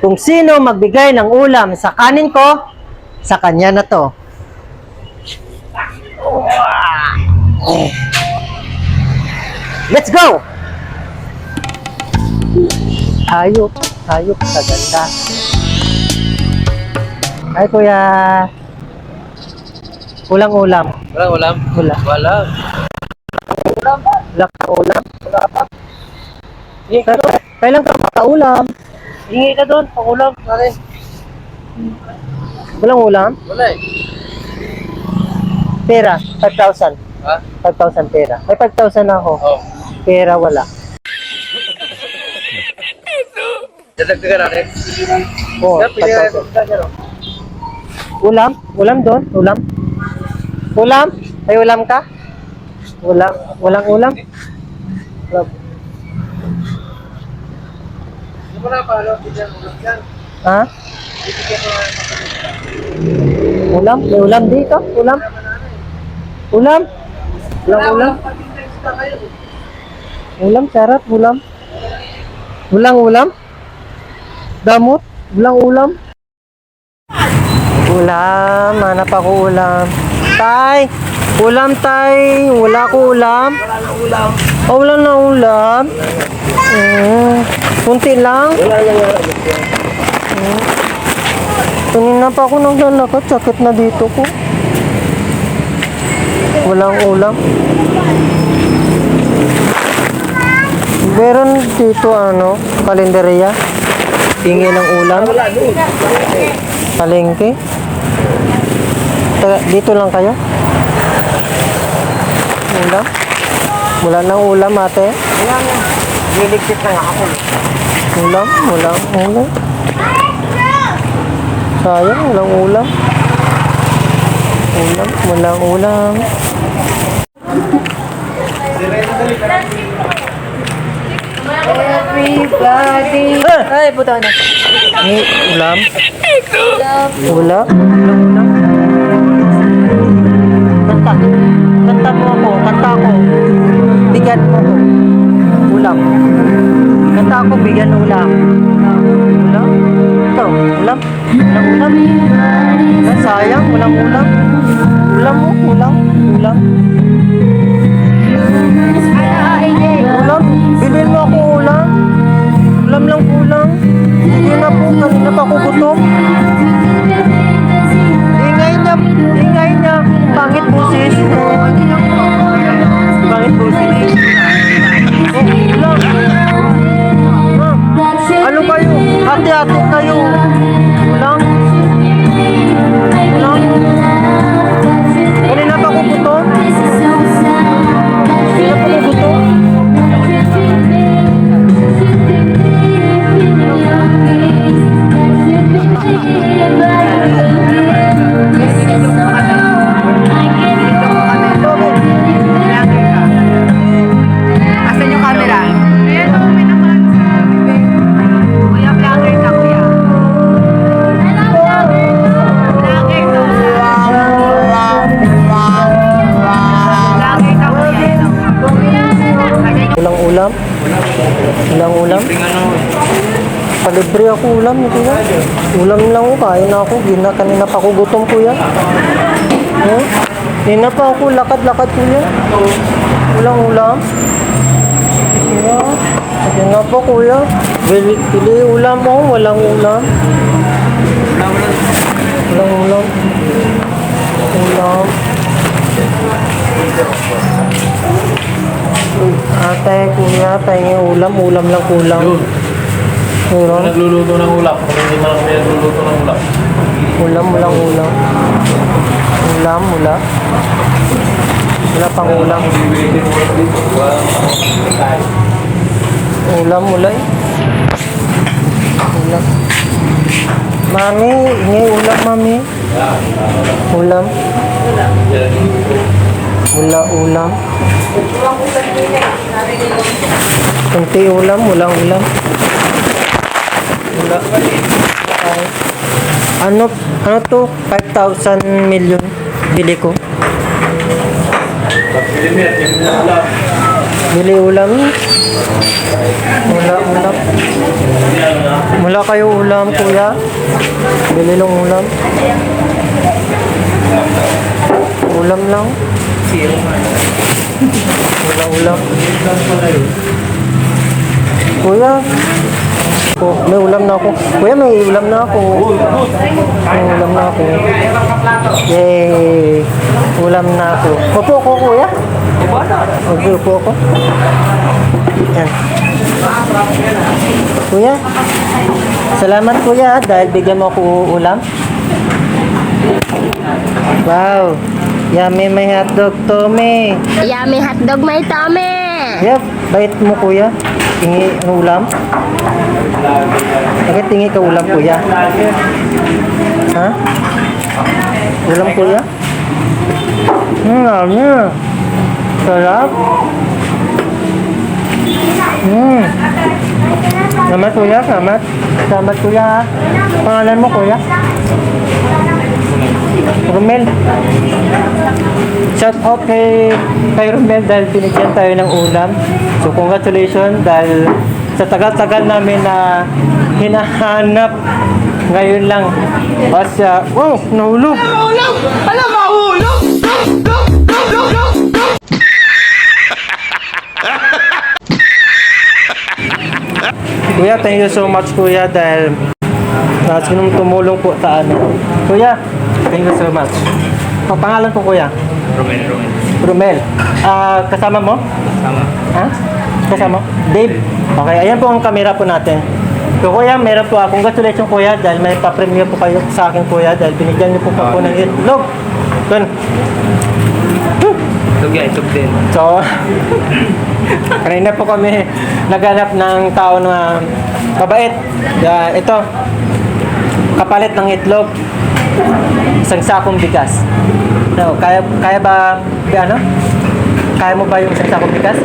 Kung sino magbigay ng ulam sa kanin ko, sa kanya na to. Let's go! Hayop, hayop sa ganda. Ay, kuya. Ulang ulam. Walang ulam? Wala. Wala. Ulam ba? Wala ka ulam. Wala pa. Hingi ka doon. Kailan ka makaulam? Hingi ka doon. Pang-ulam. Pare. Walang ulam? Wala eh. Pera, 5,000. Ha? 5,000 pera. May 5,000 na ako. Oo. Pera wala. Dadagdagan natin. Oo, Yan, pili ka 5,000. Ulam? Ulam doon? Ulam? Ulam? May ulam ka? Wala. Walang ulam? Wala. Hindi mo na paano. Bigyan ulam yan. Ha? Bibigyan ko nga. Ulam? May ulam dito? Ulam? Ulam? Walang ulam? Ulam, sarap, ulam. Walang ulam? Damot? Walang ulam? Ulam, hanap ako ulam. Tay! Ulam, tay! Wala ko ulam? Wala na ulam. Oh, wala na ulam? Kunti lang? Wala na nga. Kanina pa ako naglalakad, sakit na dito ko. Walang ulam. Meron dito kalenderya. Hingi ng ulam. Wala doon. Palengke. Dito lang kayo? Ulam? Wala nang ulam, ate. Wala na. Niligpit na nga ako. Ulam? Walang ulam. Sayang, walang ulam. Ulam? Walang ulam. Everybody. Ay, puto na. Ni ulam? Wala? Walang ulam? Kanta. Kanta mo ako. Kanta ako. Bigyan mo ako. Ulam. Kanta ako, bigyan ulam. Ulam? Ito, ulam? Walang ulam? Sayang, walang ulam. Ulam mo, ulam. Ulam. Ulam? Bilhin mo ako ulam. Ulam lang ulam. Hindi na po, kanina pa ako gutom. Ingay niya. Pangit busis. Pangit busis. Oh, ulam. Ano kayo? Hati-hati kayo. Ulam. Ulam. Kanina pa ako gutom. Kanina pa ako gutom. Asan yung camera? Ayan, may naman sa bibig. Kuya, vlogger ka, kuya. Vlogger ka, Walang ulam? Walang ulam? Palibre ako ulam, kuya. Ulam lang ako, kain na ako. Kanina pa ako gutom, kuya. Kanina pa ako lakad-lakad, kuya. Walang ulam? Kuya, kanina pa, kuya. Pili ulam mo, walang ulam. Walang ulam. Ulam. Ate, kuya, tayo ulam lang kulang. Meron? Nagluluto ng ulam. Kung hindi man kami nagluluto ng ulam. Ulam. Wala. Wala pang ulam. Ulam, wala eh. Ulam. Mami, ini ulam, mami. Ulam. Wala ulam. Kunti ulam, walang ulam. Wala. Ay. Ano to? 5,000 million bili ko. Bili ulam. Ulam. Wala kayo ulam, kuya? Bili lang ulam. Ulam lang. Wala ulam. Kuya, may ulam na ako. Kuya, may ulam na ako. May ulam na ako. Yay! Ulam na ako. Upo ko, kuya. Upo ko. Yan. Kuya, salamat kuya dahil bigyan mo ako ulam. Wow! Yummy, may hotdog, Tommy. Yummy hotdog, may tame. Yep, bait mo kuya. Tingi ang ulam. Bakit tingi ka ulam kuya? Ha? Ulam kuya? Sarap. Salamat kuya, salamat. Salamat kuya ha. Pangalan mo kuya? Romel. Shout out kay Romel dahil binigyan tayo ng ulam. So congratulations dahil sa tagal-tagal namin na hinahanap ngayon lang. Basta, wow, nahulog. Alam, mahulog! Kuya, thank you so much kuya dahil sinong tumulong po sa ano. Kuya, thank you so much. Ang pangalan ko kuya? Romel. Kasama mo? Tama. Ha? Kasama? Dave. Okay, ayan po ang camera po natin. So kuya, meron po congratulations kuya dahil may pa-premiere po kayo sa akin kuya dahil binigyan niyo po po ng itlog. Doon. Itlog din. So, kanina po kami naghanap ng tao na mabait. Ito, kapalit ng itlog, isang sakong bigas. So, kaya ba, ano? Kaya mo ba yung isang sakong bigas?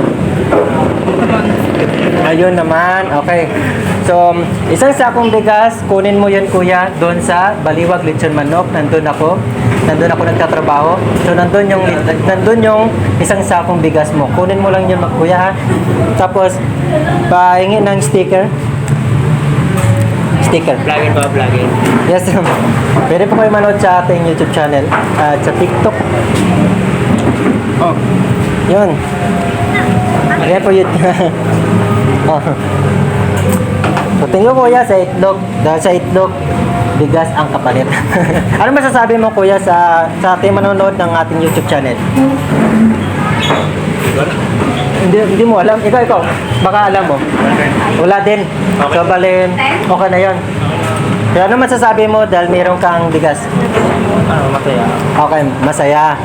Ayun naman, okay. So, isang sakong bigas, kunin mo yun kuya, doon sa Baliwag Lechon Manok, nandun ako nagtatrabaho. So, nandun yung isang sakong bigas mo. Kunin mo lang yun kuya ha. Tapos, pahingi ng sticker. Vlogger ba? Vlogger. Yes, pwede po kayo manood sa ating YouTube channel at sa TikTok. Oh. Yun. Ayan po yun. Oh. So, tingin ko kuya sa itlog. Dahil sa itlog, bigas ang kapalit. Ano masasabi mo kuya sa ating manonood ng ating YouTube channel? Hindi mo alam. Ikaw. Baka alam mo. Wala din. So, balin. Okay na yun. Kaya ano masasabi mo dahil meron kang bigas? Masaya. Okay, masaya.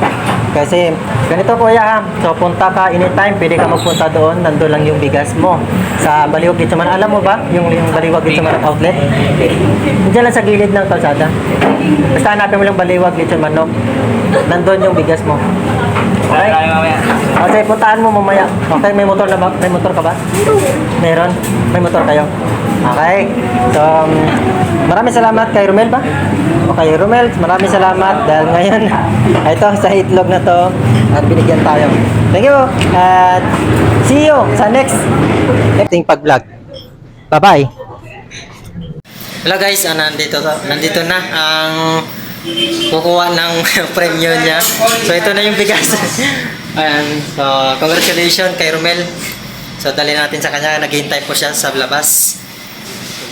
Kasi, ganito kuya ha. So, punta ka anytime. Pwede ka magpunta doon. Nandun lang yung bigas mo. Sa Baliwag Lechon Manok. Alam mo ba? Yung Baliwag Lechon Manok outlet? Diyan lang sa gilid ng kalsada. Basta hanapin mo lang Baliwag Lechon Manok. Nandun yung bigas mo. Okay? Okay, puntaan mo mamaya. Okay, may motor na ba? May motor ka ba? Meron? May motor kayo? Okay. So, maraming salamat kay Romel ba? Okay, Romel, maraming salamat dahil ngayon, ito, sa itlog na to, at binigyan tayo. Thank you, at see you sa next ating pag-vlog. Bye-bye! Hello guys, nandito na ang kukuha ng premium niya. So ito na yung bigas. Ayan, so congratulations kay Romel. So dali natin sa kanya, naghihintay po siya sa labas.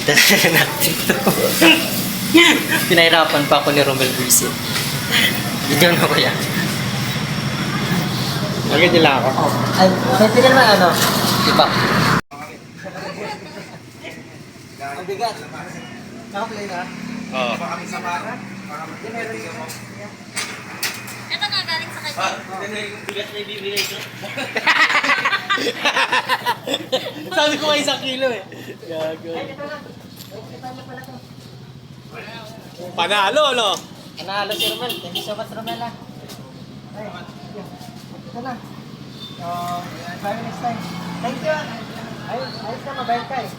Dali natin ito. Pinahirapan pa ako ni Romel Buisit. Yun mo kuya. Maganda lang ako. Ay, pwede naman ano? Diba? Ang bigat. Nakaplay na? Oo. Ito nga galing sa kanya. Sabi ko 1 kilo eh. Gago. Panalo, no? Nanalo si Romel. Thank you so much, Romel. Ay, ito na. So, try me next time. Thank you. Ayos ka, mabait ka eh.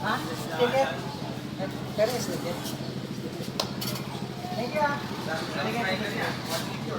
Ha? Ticket? Pero is ticket. Thank you ah. Thank you.